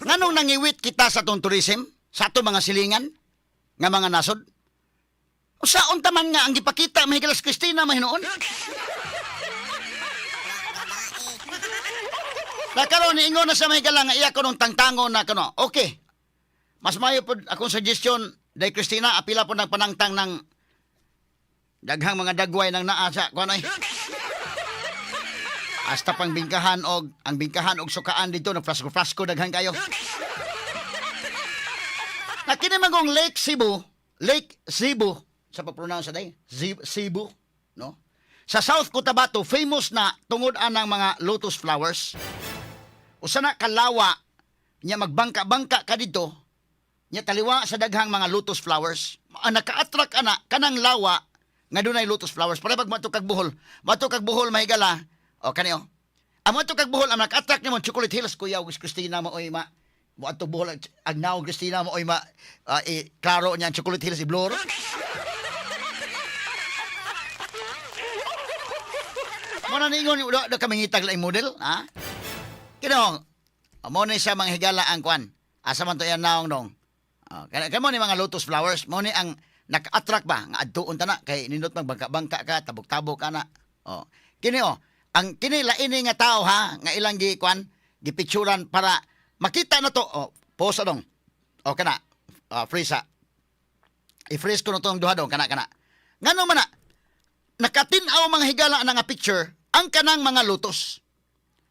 Nganong nangiwit kita sa tong tourism? Sa ato mga silingan? Nga mga nasod? O saon taman nga ang gipakita mahigalas Kristina mahinoon? Nakaroon ni ingon na sa mahigala nga iya ko nung tangtango na kano. Okay. Mas mayo po akong suggestion day Kristina apila po ng panangtang ng daghang mga dagway ng naasa ko ano. Hasta pang bingkahan og ang bingkahan og sukaan dito na frasko daghang kayo. Nakini magong Lake Cebu sa pag-pronounce day. Cebu, no? Sa South Cotabato famous na tungod anang mga lotus flowers. Usa na kalawa nya magbangka-bangka ka dito. Nya taliwa sa daghang mga lotus flowers. Ang naka-attract ana kanang lawa nga dunay lotus flowers. Para pag mato kag Bohol mahigala. O kaniyo. Ang mato kag Bohol ang naka-attract nimo Chocolate Hills kuya ug Christina mo oy ma. Mo ato Bohol agnaw Christina mo oy ma klaro nya Chocolate Hills i-blur. Mo na ningon do kami ngitag laing model, ha? Kinong mo ni sa mga higala ang kwan. Asa man to yan naong dong. Kamo ni mga lotus flowers, mo ni ang naka-attract ba nga adtuon ta na kay nindot magbangka-bangka ka, tabok-tabok ka na. Oh. Kini ang kini laini nga tao ha, nga ilang gi kwan, gipicturan para makita na to. Oh, posa dong. O kana. Freeze. I-freeze ko na tong duha dong kana. Ngano man na nakatin-aw mga higala nga picture ang kanang mga lotus.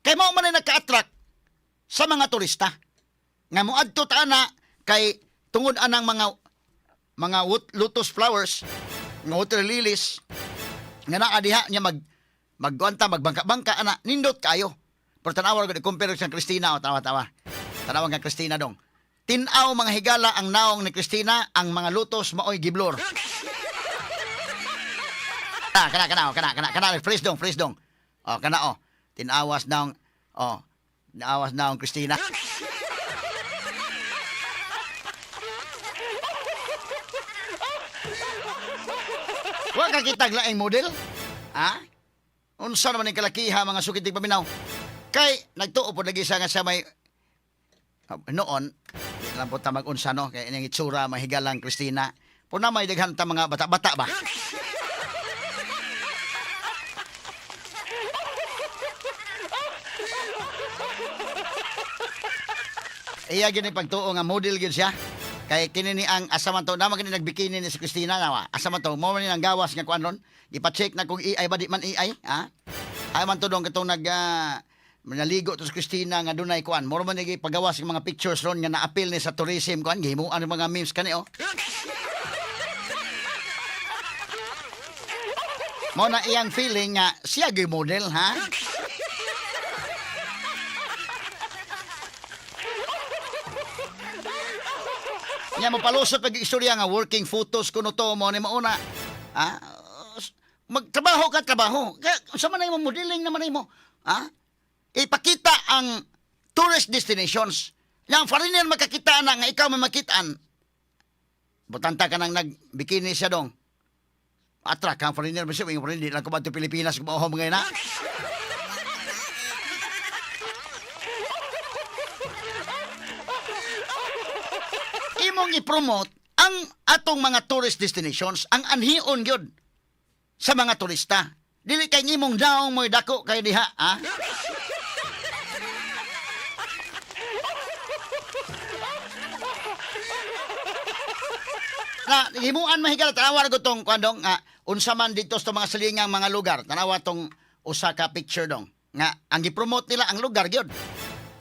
Kay mao man naka-attract sa mga turista. Nga moadto ta na kay tungod anang mga lotus flowers, nga water lilies nga naa diha nya magbangka-bangka ana nindot kayo. Pero tanawa gud compare sa Christina o tawa-tawa. Tanawa nga Christina dong. Tin-aw mga higala ang naong ni Christina, ang mga lotus maoy giblor. Kana freeze dong. Oh, kana tinawas naong naawas naong Christina. Wa ka kitag laing model? Ha? Unsa naman ang kalakiha mga sukitig paminaw? Kay nagtuo po lagi nga sa may noon, di lang po ta mag-unsa no, kay inyong itsura mahigalang Christina. Puna may daghan ta mga bata-bata ba? Iya gini pagtuo nga model gyud siya. Kay kini ni ang asaman to naman kini nagbikini ni si Christina nawa. Asaman to mo man ni ang gawas nga kuan ron. Ipa-check na kung AI ba di man AI, ha? Ay man to dong katong naligo to si Christina nga dunay kuan. Mo man ni pagawas ng mga pictures ron nga na-appeal ni sa tourism kuan gihimuan ang mga memes kani Mo na iyang feeling nga siya gyud model, ha? Nya mo palusot pag istorya nga working photos kuno to mo ni mauna. Ha? Magtrabaho ka trabaho. Sa man mo modeling naman mo. Ha? Ipakita ang tourist destinations. Yang foreigner makakita na nga ikaw may makitaan. Butanta ka nang nagbikini siya dong. Attract kang foreigner ba siya? Yung foreigner, di lang ko ba ito Pilipinas kung mauhom ngayon na? Imong i-promote ang atong mga tourist destinations, ang anhion gyud sa mga turista. Dili kay imong daong mo'y dako kay diha, ha? Na himuan mahigala tanawa ko tong kuandong nga unsa man dito sa mga silingang mga lugar. Tanawa tong usa ka picture dong nga ang gi-promote nila ang lugar gyud.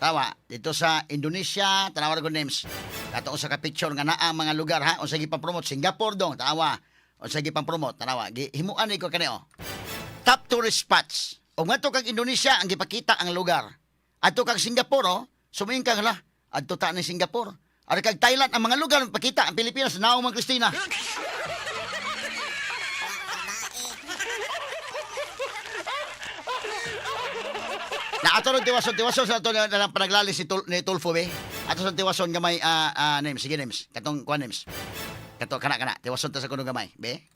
Tawa dito sa Indonesia, tanawa ko names. Kato usa ka picture nga naa mga lugar ha, unsa gipa-promote Singapore dong, tanawa. Unsa gipa-promote, tanawa. Himuan ko kani top tourist spots. O ngadto kag Indonesia ang gipakita ang lugar. Adto kag Singapore, sumingin ka hala. Adto ta ni Singapore. Ari kag Thailand ang mga lugar pakita ang Pilipinas naong man Christina. Na ato ron tiwason sa ato na panaglalis ni Tulfo be. Ato sa tiwason gamay names, sige names. Katong kuan names. Kato kana tiwason ta sa kuno gamay, be.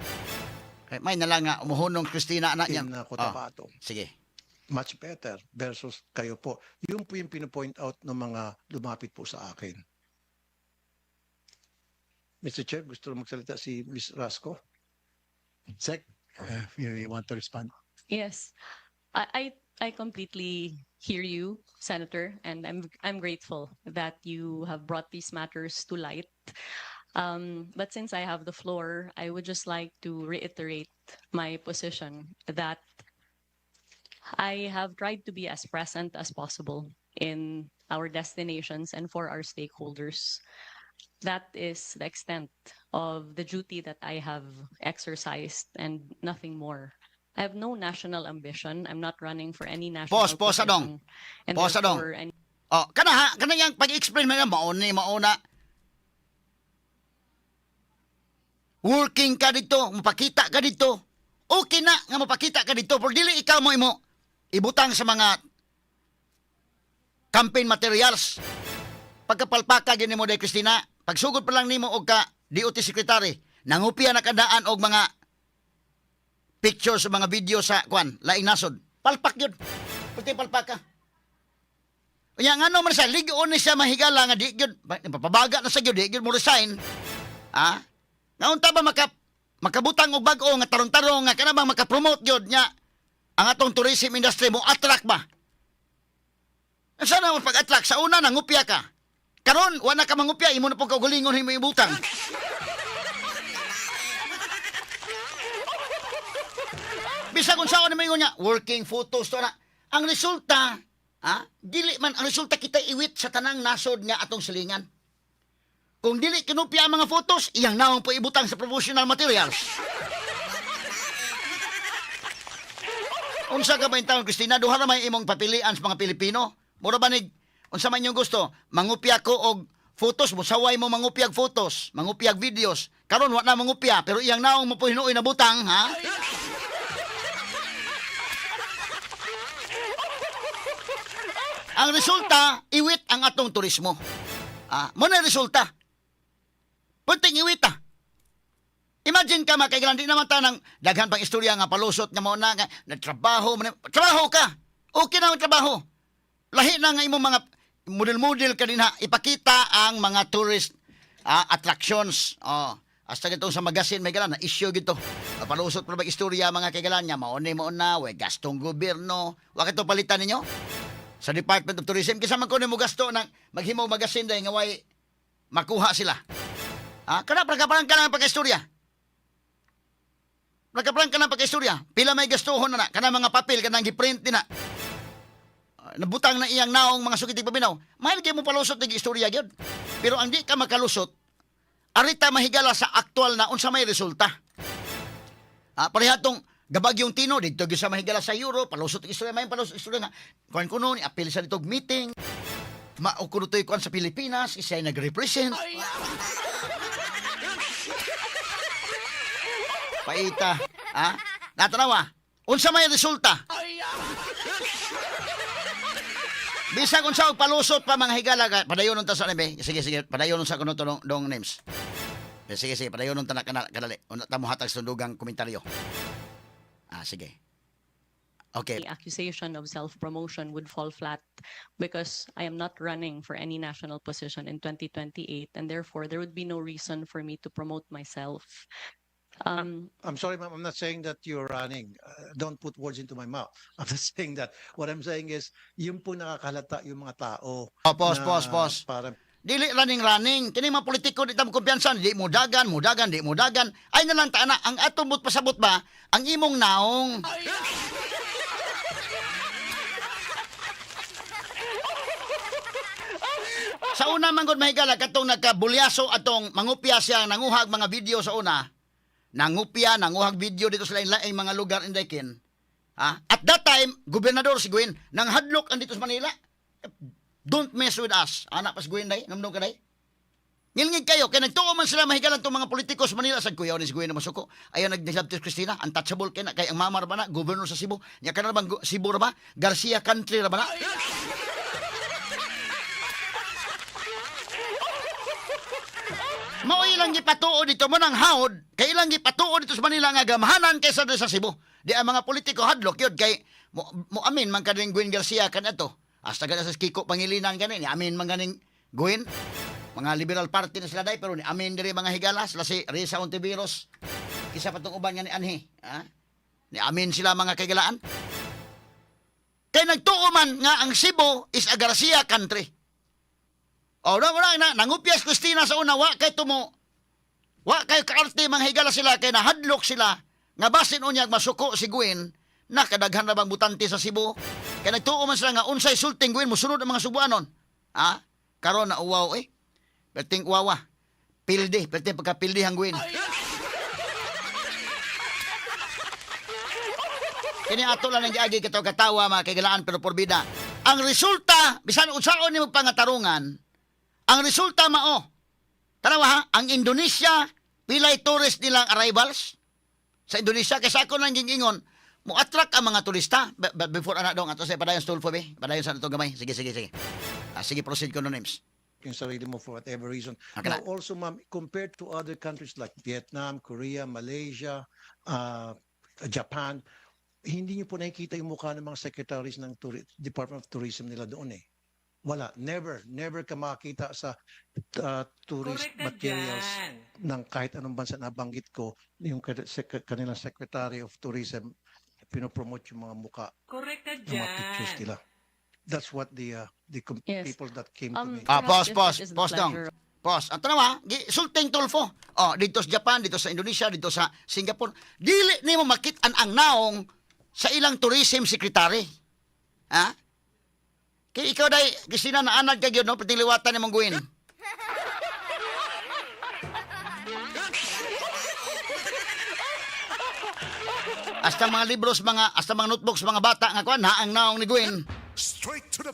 Kay may na lang nga umuhunong Christina anak niya. Cotabato. Sige. much better versus kayo po. Yun po yung pinopoint out ng mga lumapit po sa akin. Mr. Chair, gusto mo magsalita si Ms. Rasco? Sec, you want to respond? Yes, I completely hear you, Senator, and I'm grateful that you have brought these matters to light. But since I have the floor, I would just like to reiterate my position that I have tried to be as present as possible in our destinations and for our stakeholders. That is the extent of the duty that I have exercised and nothing more. I have no national ambition. I'm not running for any national Pause, Adong. position. And Pause, Adong. therefore, any Oh, kana yang pag-explain mo na mauna. Working ka dito, mapakita ka dito. Okay na nga mapakita ka dito, pero dili ikaw mo ibutang sa mga campaign materials. Pagkapalpaka gini mo day Christina, pagsugod pa lang nimo og ka DOT secretary, nangupya na kadaan og mga pictures sa mga video sa kwan, laing nasod. Palpak yun. Pati palpaka. Kaya nga man siya, ligon ni siya mahigala nga di yun, papabaga na sa yun, di yun mo resign. Ha? Naunta ba makabutang og bag-o nga tarong-tarong nga kana bang makapromote yun niya ang atong tourism industry mo attract ba? Sana mo pag-attract sa una nangupya ka. Karon wala ka mangupya imo na pug kaugalingon himo ibutang. Bisag unsaon na mayon niya working photos to na. Ang resulta, dili man ang resulta kita iwit sa tanang nasod nga atong silingan. Kung dili kinupya ang mga photos, iyang naong po ibutang sa promotional materials. Unsa ka ba yung taon, Christina? Duha na may imong papilian sa mga Pilipino? Mura ba unsa man yung gusto? Mangupya ko og photos, musaway mo mangupyag photos, mangupyag videos. Karon wa na mangupya, pero iyang naong mo po hinuoy na butang, ha? Ang resulta, iwit ang atong turismo. Mo na resulta. Punting iwit Imagine ka makaigalan, di naman tanang daghan pang istorya nga palusot nga mo na nga nagtrabaho, trabaho ka. Okay na ang trabaho. Lahi na nga imong mga model-model ka din ha, ipakita ang mga tourist attractions. Hasta gito sa magasin may galan na issue gito. Palusot pa ba istorya mga kaigalan niya, maunay mo na, way gastong gobyerno. Wa kito palitan ninyo? Sa Department of Tourism, kisa man kunin mo gasto ng maghimaw magasin dahil nga way makuha sila. Kana pagkaparang ka ng pagka-istorya. Nagkaprang ka ng pagka-istorya. Pila may gastuhon na kana mga papel, kanang giprint din na. Nabutang na iyang naong mga sukitig pabinaw. Mahal kayo mo palusot ng istorya yun. Pero ang di ka makalusot, arita mahigala sa aktual na unsa may resulta. Parehatong gabagyong Tino, dito sa mahigala sa Euro, palusot ng istorya, may palusot ng istorya nga. Kuhan kuno, apil sa ditog meeting, maukunutoy kuhan sa Pilipinas, isa'y nag-represent. Paita, natanawa, unsa may resulta? Bisag unsa og palusot pa mga higala padayon ta sa nebe. Sige, padayon sa kuno dong names. Sige, padayon ta na kanali. Una ta mo hatag sundugang komentaryo. Sige. Okay. The accusation of self-promotion would fall flat because I am not running for any national position in 2028, and therefore there would be no reason for me to promote myself. I'm sorry, ma'am. I'm not saying that you're running. Don't put words into my mouth. I'm not saying that. What I'm saying is, yung po nakakahalata yung mga tao. Pause. Para, Dili running. Kini mga politiko di ta mo kumpiyansa, di mo dagan. Ay na lang ta na ang atong pasabot ba ang imong naong. Sa una man gud mahigala katong nagkabulyaso atong mangupya siya nanguhag mga video sa una. Nanguhag video dito sa lain-laing mga lugar in Daikin. At that time, gobernador si Gwen, nang hadlok andito sa Manila. Don't mess with us. Anak pas Gwen day, namno ka day. Ngilngig kayo, kaya nagtuo man sila mahigalan itong mga politiko sa Manila. Sad kuya ni si Gwen na masuko. Ayaw nag-disabtis Christina, untouchable kaya na. Kaya ang mamar ba na, governor sa Cebu. Nya ka na bang Cebu ra ba? Garcia Country ra ba na? Mao ilang gipatuo dito mo nang haod, kay ilang gipatuo dito sa Manila nga gamahanan kaysa sa Cebu. Di ang mga politiko hadlok yun kay mo amin man kaning Gwen Garcia kan ato. Hasta kada sa Kiko Pangilinan kanin, amin man ganing Gwen. Mga liberal party na sila day pero ni amin diri mga higala sila si Risa Ontiveros. Isa pa tong uban nga ni Anhi, ha? Ni amin sila mga kaigalaan. Kay nagtuo man nga ang Cebu is a Garcia country. O na nangupyas Cristina sa una wa kay tumo. Wa kay kaarte mga higala sila kay nahadlok sila nga basin unyag masuko si Gwen na kadaghan na bang butante sa Cebu. Kay nagtuo man sila nga unsay sulting Gwen mosunod ang mga Subuanon. Ha? Karon na uwaw eh. Perting uwawa. Pilde, perting pagkapilde ang Gwen. Kini ato lang ang giagi kitaw katawa mga kaigalaan pero porbida. Ang resulta, bisan unsaon nimo pangatarungan, ang resulta mao. Tanawa ha, ang Indonesia pilay tourist nilang arrivals sa Indonesia kaysa ako nang gingingon mo attract ang mga turista. But before ana dong ato sa padayon Stolfo be, padayon sa ato gamay. Sige. Sige proceed ko no names. Yung sarili mo for whatever reason. Okay Now, na. also, ma'am, compared to other countries like Vietnam, Korea, Malaysia, Japan, hindi niyo po nakikita yung mukha ng mga secretaries ng Department of Tourism nila doon eh. Wala. Never ka makita sa tourist Correct ka materials dyan. ng kahit anong bansa na banggit ko, yung kanilang Secretary of Tourism, pinopromote yung mga mukha Correct ka ng mga pictures dyan. nila. That's what the Yes. people that came to me. Pause, perhaps if it is the pause dong. pleasure Pause. Ang tanawa, sulting Tulfo. Oh, dito sa Japan, dito sa Indonesia, dito sa Singapore. Dili nimo makit-an ang naong sa ilang tourism secretary. Ha? Kay ikaw day, Christina na anad ka gyud no patiliwatan nimong Gwen. Hasta mga libros, hasta mga notebooks, mga bata nga kuan ha ang naong ni Gwen.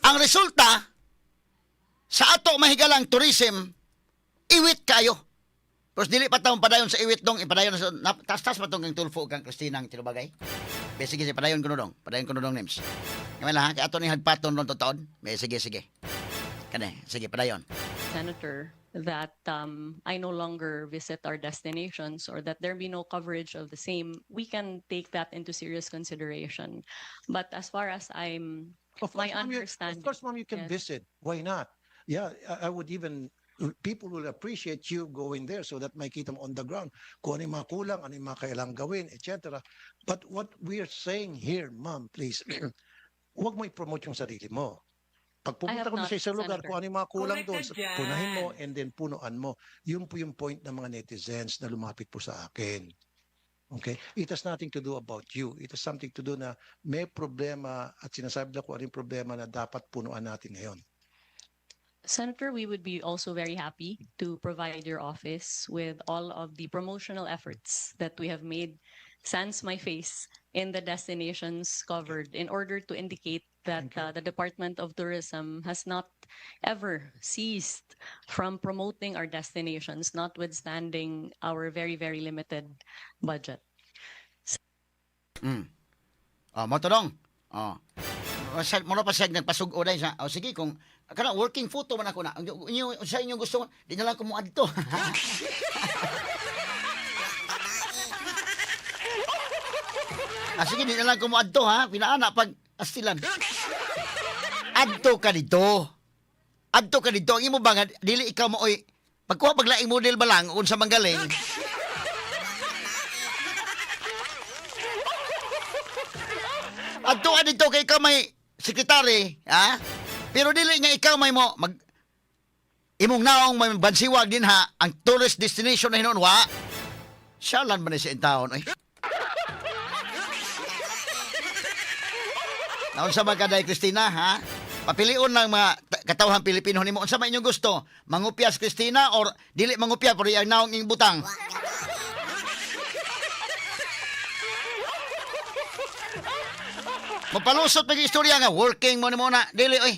Ang resulta sa ato mahigalang tourism, iwit kayo. Pero dili pa taong padayon sa iwit dong, ipadayon sa tas pa tong kang Tulfo kang Christina ang tinubagay. Sige, padayon ko no dong. Padayon ko no dong names. Kamala ha, kay ato ni hagpaton ron totaon. Sige. Kani, sige padayon. Senator, that I no longer visit our destinations or that there be no coverage of the same, we can take that into serious consideration. But as far as I'm, Of my course, ma'am, understanding. Of course, ma'am, you can Yes. visit. Why not? Yeah, I would even, people will appreciate you going there so that makita mo on the ground kung ano yung mga kulang, ano yung mga kailangang gawin, etc. But what we are saying here, ma'am, please, huwag mo i-promote yung sarili mo. Pag pumunta have ko na not, sa isang lugar, Senator. kung ano yung mga kulang Correct doon, ka dyan. punahin mo and then punuan mo. Yun po yung point ng mga netizens na lumapit po sa akin. Okay? It has nothing to do about you. It has something to do na may problema at sinasabi na kung ano yung problema na dapat punuan natin ngayon. Senator, we would be also very happy to provide your office with all of the promotional efforts that we have made sans my face in the destinations covered in order to indicate that Thank you. the Department of Tourism has not ever ceased from promoting our destinations, notwithstanding our very, very limited budget. Mo to dong. Mo pa siya nagpasug-o dai sa. Sige kung kana working photo man ako na. Inyo sa inyo gusto, di na lang ko mo adto. Sige, di na lang ko mo adto ha. Pinaana pag astilan. Adto ka dito. Adto ka dito. Ang imo ba nga dili ikaw mo oy pagkuha paglaing model ba lang unsa manggaling. Adto ka dito kay ikaw may sekretary, ha? Pero dili nga ikaw may mo mag imong naong may bansiwag din ha ang tourist destination na hinon wa. Siyalan man ni sa taon ay. Naunsa man kaday Christina ha? Papilion lang mga katawhan Pilipino nimo unsa man inyong gusto? Mangupyas Christina or dili mangupya pero ang naong ing butang? Mapalusot pag istorya nga working mo ni muna dili oy.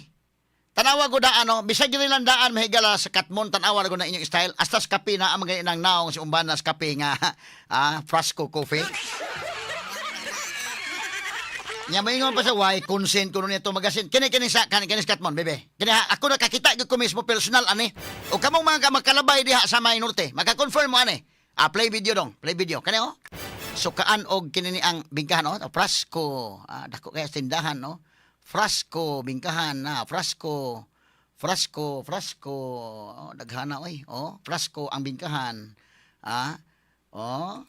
Tanawa ko daan no, bisag gyud lang daan mahigala sa Katmon tanawa ko na inyong style hasta sa kape na ang mga inang naong si umbanas kape nga Frasco coffee. Nya maingon pa sa why consent ko nito magasin. Kini sa Katmon bebe. Kini ako nakakita gyud ko mismo personal ani. O kamong mga makalabay diha sa May Norte, maka-confirm mo ani. Play video dong, play video. Kani oh. Sukaan og kinini ang bingkahan oh, frasco. Dako kaya sa tindahan no. Frasco bingkahan na, frasco. Frasco. Oh, daghana oy. Oh, frasco ang bingkahan. Oh.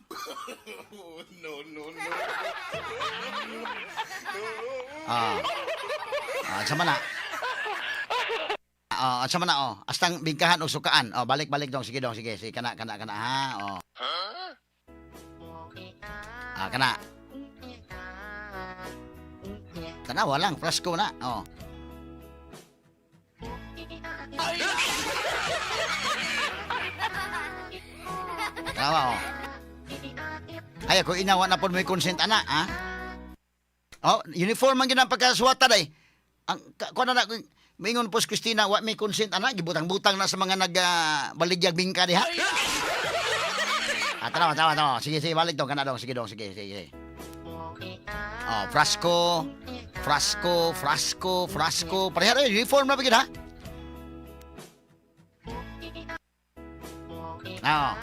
Sama na. Sama na oh. Astang bingkahan o sukaan. Oh, balik dong. Sige. Sige, kana ha. Oh. Kana. Kana walang frasco na. Oh. Tawa oh. Ay ako inawa na po may consent ana ha. Oh, uniform man gyud ang pagkasuwata day. Ang ko na mingon po si Christina wa may consent ana gibutang-butang na sa mga baligyag bingka diha. Tawa. Sige, balik dong kana dong. Sige. Oh, frasco. Pareha rin, uniform na bigyan ha. Oh.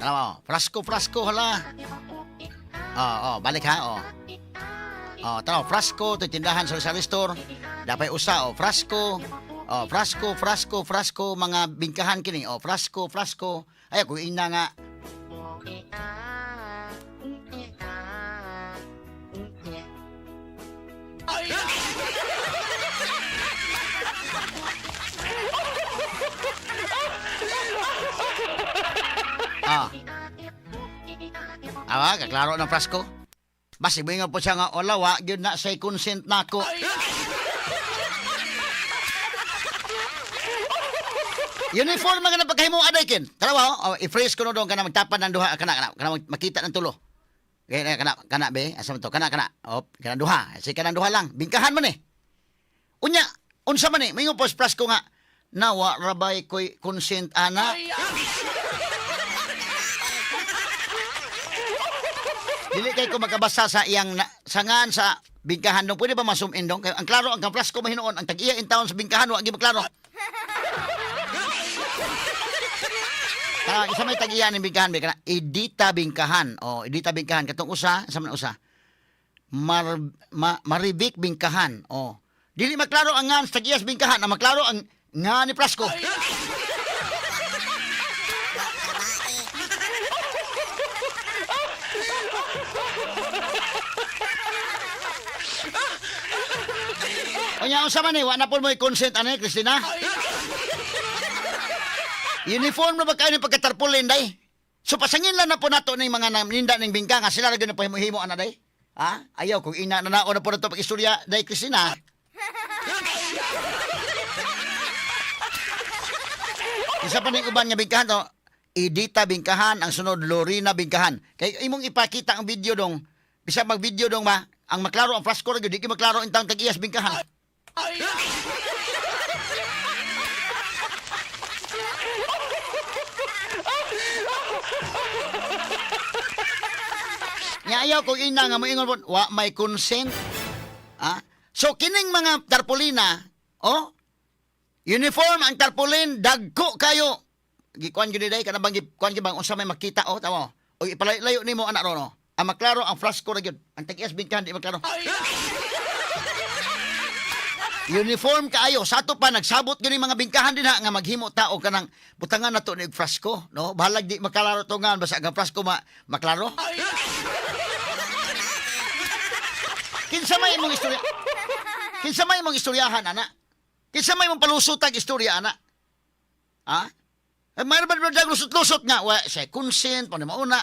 Ano, frasco hala. Balik ha, oh. Tara, frasco, ito tindahan sa store. Dapat usa, frasco. Frasco, mga bingkahan kini. Frasco. Ay, kung ina nga. Kaklaro ng frasco. Basi mo po siya nga, olawa, yun na say consent na ako. Uniform nga na pagkahimo aday kin. Tarawa, i-freeze ko no doon kana magtapan ng duha kana makita ng tulo. Kaya kana be, asa man to kana. Kana duha. Sige kana duha lang. Bingkahan man eh. Unya, unsa man eh, mingo pos plus ko nga nawa rabay koy consent ana. Dili kay ko makabasa sa iyang sangan sa bingkahan dong. Pwede ba ma-zoom in dong? Ang klaro ang plus ko mahinoon ang tag-iya in town sa bingkahan wa gi maklaro. Isa may tag-iya ng bingkahan, kana Edita bingkahan. Edita bingkahan katong usa, sa man usa. Maribik bingkahan. Dili maklaro ang ngan sa tag-iyas bingkahan, ang maklaro ang nga ni Plasco. Onya unsa man ni wa na pud mo consent ani Christina? Uniform na ba kayo ng pagkatarpulin, day? So, pasangin lang na po nato ng mga ninda ng bingka nga sila rin na pahimo-himo, ana, day? Ha? Ayaw, kung ina na na po na ito pag-istorya, day, Christina. Isa pa ng uban nga bingkahan, to, Edita bingkahan, ang sunod, Lorena bingkahan. Kaya imong ipakita ang video dong, bisa mag-video dong ba, ang maklaro, ang frasco rin, di ki maklaro ang tag-iyas bingkahan. Nga ayaw kung ina nga moingon po, wa may consent. So, kining mga tarpulina, uniform ang tarpulin, dagko kayo. Gikuan yun day, kanabang gikuan yun bang unsa may makita, tamo. O ipalayo ni mo, anak ro, no? Ang maklaro, ang frasco rin yun. Ang tag-iyas bingkahan, di maklaro. Uniform kaayo, sato pa, nagsabot gani mga bingkahan din ha, nga maghimo tao kanang butangan na to ni frasco, no? Bahalag di maklaro to nga, basta ang frasco maklaro. Kinsa may imong istorya? Kinsa may imong istoryahan, ana? Kinsa may imong palusutag istorya, ana? Mayroon ba lusot-lusot nga? Say consent, paano mauna?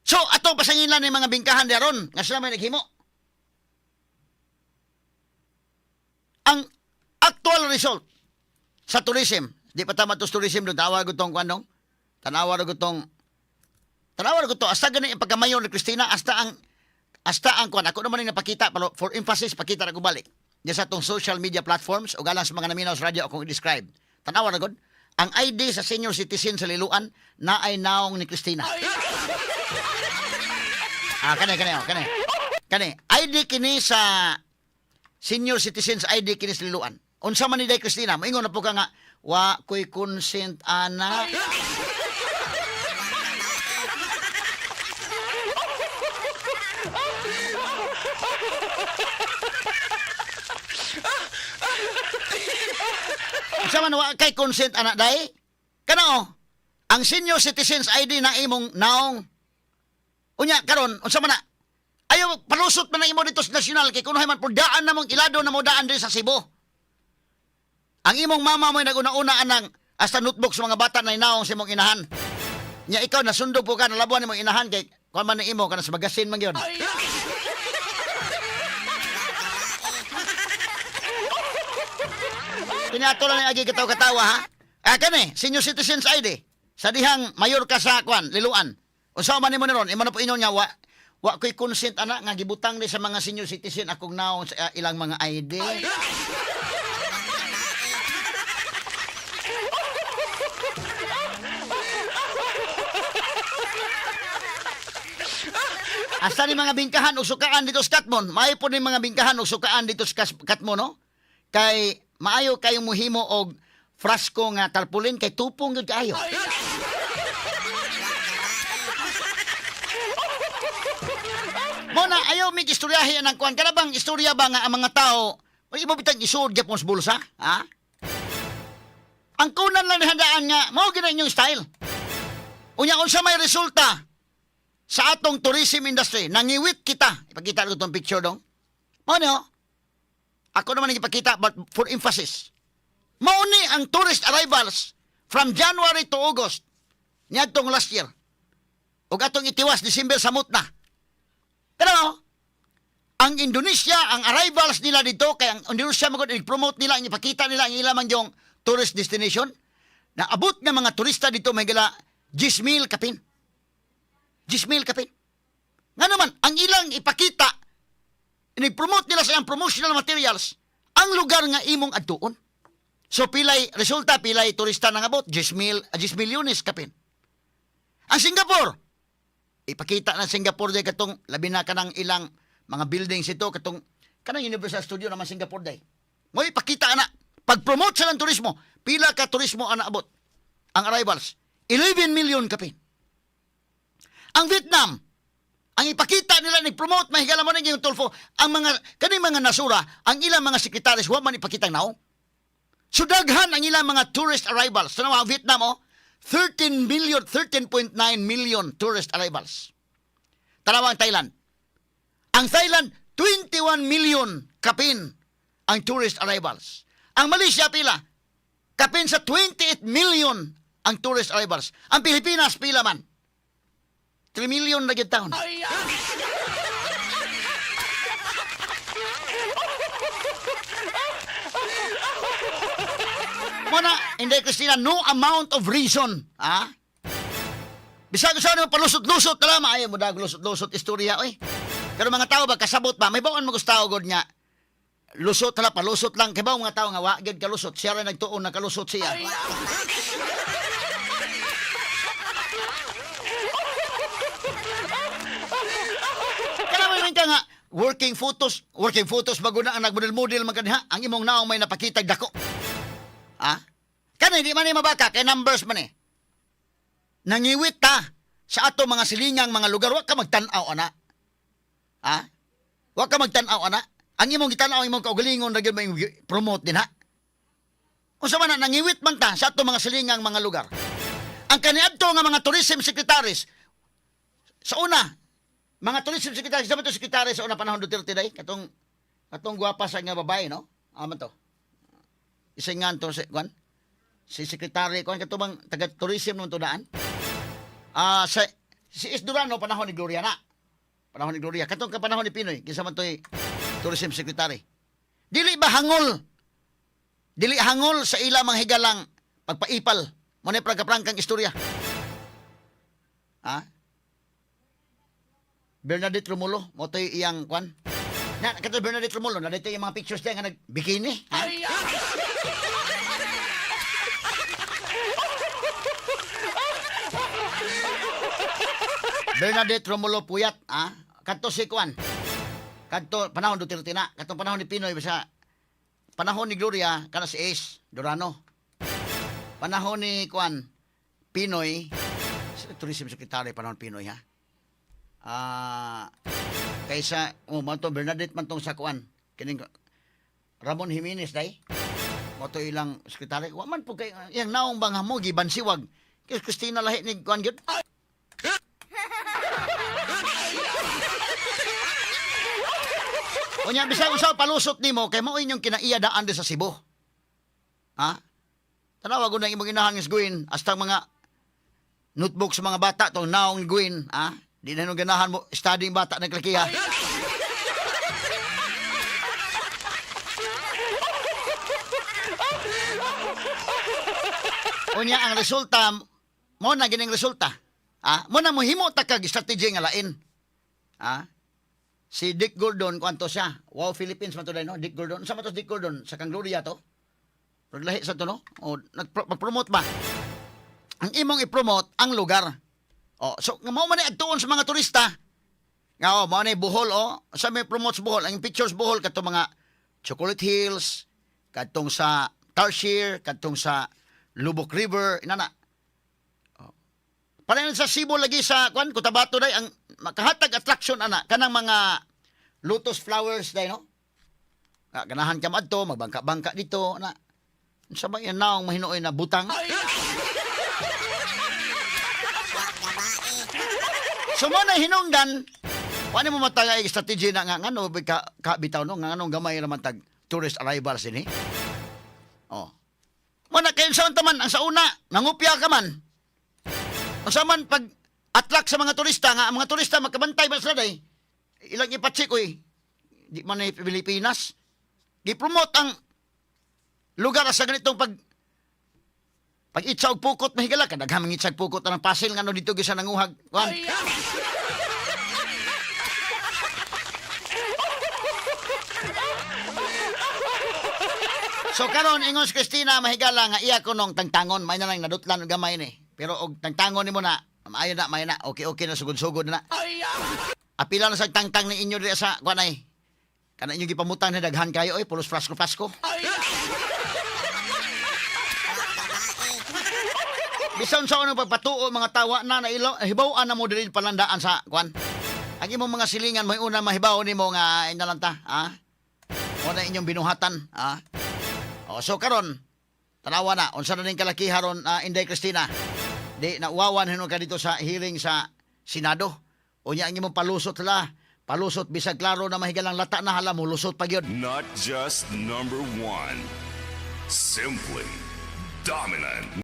So, atong pasangilan ng mga bingkahan daron nga sila may naghimo. Ang actual result sa tourism, di pa tama to tourism doon, tawag ko tong kwanong? Tanawa ko to, hasta ganun yung pagkamayon ni Christina, hasta ang kwan, ako naman yung napakita, pero for emphasis, pakita na ko balik. Diyan sa itong social media platforms, o galang sa mga naminaw sa radyo akong i-describe. Tanawa na god, ang ID sa senior citizen sa Liluan, na ay naong ni Christina. Kani. ID kini sa senior citizens ID kini sa Liluan. unsa man ni Day Cristina, moingon na po ka nga, wa ko'y consent, ana. Unsa man wa kay consent, ana, Day? Kanao, ang senior citizens ID na imong naong. Unya, karon unsa man na? Ayaw, palusot man na imo dito sa nasyonal, kay kuno man, daan na mong ilado na mo daan diri sa Cebu. Ang imong mama mo nag-una-una anang hasta notebook sa mga bata na inaong sa imong inahan. Nya ikaw nasundog po ka, nalabuan imong inahan, kay kung man na imo, kana sa magasin man yun. Tinato lang yung agi katawa-katawa, ha? Kani, senior citizens ID. Sa dihang mayor ka sa kwan, liluan. Unsa man nimo niron, imo na po inyo nya, wa ko'y consent, ana, nga gibutang ni sa mga senior citizen akong naong sa ilang mga ID. Asa ni mga bingkahan o sukaan dito sa Katmon? Maayo po ni mga bingkahan o sukaan dito sa Katmon, no? Kay maayo kayong muhimo og frasko nga tarpaulin kay tupong gyud kaayo. Mona ayaw mig istoryahin ang kuan. Kana bang istorya ba nga ang mga tao o imo bitang isud gyapon sa bulsa, ha? Ang kunan lang ni handaan nga mao gyud ang inyong style. Unya unsa may resulta sa atong tourism industry, nangiwit kita. Ipakita ko itong picture dong. Mao ni, ako naman ipakita, but for emphasis. Mao ni ang tourist arrivals from January to August niadtong last year. Ug atong itiwas December samot na. Pero ang Indonesia, ang arrivals nila dito, kay ang Indonesia magod i-promote nila, ipakita nila ang ilang yung tourist destination. Na abot nga mga turista dito may gala 10,000 kapin. 10,000 kapin. Nga naman, ang ilang ipakita, ini-promote nila sa iyang promotional materials, ang lugar nga imong adtuon. So, resulta, pilay turista na abot, 10 milyones kapin. Ang Singapore, ipakita na Singapore day katong, labi na kanang ilang mga buildings ito, katong, kanang Universal Studio naman Singapore day. Mo ipakita na, pag-promote sa ng turismo, pila ka turismo ang naabot, ang arrivals, 11 million kapin. Ang Vietnam, ang ipakita nila ni-promote, mahigala mo na yung Tulfo, ang kaning mga nasura, ang ilang mga sekretaris, huwag man ipakita naong. So daghan ang ilang mga tourist arrivals. So ang Vietnam, 13.9 million tourist arrivals. Tanawa ang Thailand. Ang Thailand, 21 million kapin ang tourist arrivals. Ang Malaysia, pila? Kapin sa 28 million ang tourist arrivals. Ang Pilipinas, pila man? 3 million na gyud taon. Muna, hindi Christina, no amount of reason, ha? Bisag sa ano palusot-lusot na lang, ayaw mo dag lusot-lusot istorya, oy. Pero mga tao ba kasabot ba? May bawon mo gusto god nga. Lusot hala palusot lang kay ba mga tao nga wa gyud kalusot. Siya ra nagtuon na kalusot siya. Ka nga working photos baguna ang nagmodel-model man kaniha ang imong naong may napakitag dako. Ha? Kani di man ni mabaka kay numbers man eh. Nangiwit ta sa ato mga silingang mga lugar wa ka magtan-aw ana. Ha? Wa ka magtan-aw ana. Ang imong gitan-aw imong kaugalingon ra gyud may promote din ha. Unsa man na nangiwit man ta sa ato mga silingang mga lugar. Ang kaniadto nga mga tourism secretaries sa una mga tourism secretary, sa to secretary sa una panahon Duterte day, katong gwapa sa nga babae, no? Aman to. Isingan to si secretary kon katubang taga tourism nung tudaan. Si Isdurano panahon ni Gloria na. Panahon ni Gloria katong ka panahon ni Pinoy, kinsa man toy tourism secretary. Dili hangol sa ila mga higalang pagpaipal. Mo ni prangkang istorya. Ha? Bernadette Romulo, mo to'y iyang kwan. Kato Bernadette Romulo, na dito yung mga pictures niya nga nag-bikini. Bernadette Romulo puyat, Kato si kwan. Kato panahon Duterte na, kato panahon ni Pinoy, basta panahon ni Gloria kana si Ace Durano. Panahon ni Kwan Pinoy, tourism secretary panahon Pinoy ha. Kaysa man to Bernadette man tong sa Kwan kining Ramon Jimenez day. Mo to ilang sekretary. Wa man po kay yang naong bang mo gibansiwag. Kay Christina lahi ni Kwan gyud. Unya bisag usaw palusot nimo kay mao inyong kinaiadaan di sa Cebu. Ha? Tanawa ko na imong inahan nga guin hasta mga notebook sa mga bata tong naong guin, ha? Di na nung ganahan mo studying bata naglakiha. Unya ang resulta mo na gining resulta. Mo na mohimo ta kag strategy nga lain. Si Dick Gordon, kwanto siya? Wow, Philippines man to dahil, no? Dick Gordon. Saan man to Dick Gordon? Sa kang Gloria to? Paglahi sa to, no? O, mag-promote ba? Ang imong i-promote, ang lugar. O, so, nga mao man agtuon sa mga turista. Nga, mao na Bohol, sa may promote sa Bohol. Ang pictures Bohol, katong mga Chocolate Hills, katong sa Tarsier, katong sa Lubok River, inana. Parehan sa Cebu lagi sa Cotabato day ang makahatag attraction ana kanang mga lotus flowers day no. Ganahan ka madto magbangka-bangka dito na. Unsa ba yan naong mahinoy na butang? So mo na hinungdan wani mo matagay strategy na nga ngano ka bitaw no nga anong gamay ra man tag tourist arrivals ini. Oh. Mo na kayo sa taman ang sa una nangupya ka man. Unsa man pag attract sa mga turista nga ang mga turista magkabantay ba sila day ilang ipatsik oy di man ay Pilipinas gi-promote ang lugar sa ganitong pag itsa og pukot mahigala kadaghan itsa og pukot ang pasil ngano dito gisa nanguhag wan. So karon ingos Christina mahigala nga iya ko nung tangtangon may na lang nadutlan og gamay ni. Pero og tangtangon nimo na, maayo na, okay na sugod-sugod na. Apila na sa tangtang ni inyo diya sa kuanay. Kana inyo gipamutang na daghan kayo oy, pulos Pasko. Bisan sa unang pagpatuo mga tawa na ilo, hibaw-an na mo diri palandaan sa kuan. Ang imong mga silingan may una mahibaw nimo nga inalanta, ha? O na inyong binuhatan, ha? O so karon, tanawa na unsa na ning kalakiharon Inday Cristina. Di nauwawan hinon ka dito sa hearing sa Senado. Unya ang imong palusot la. Palusot bisag klaro na mahigalang lata na hala mo lusot pa gyud. Not just number one, simply dominant.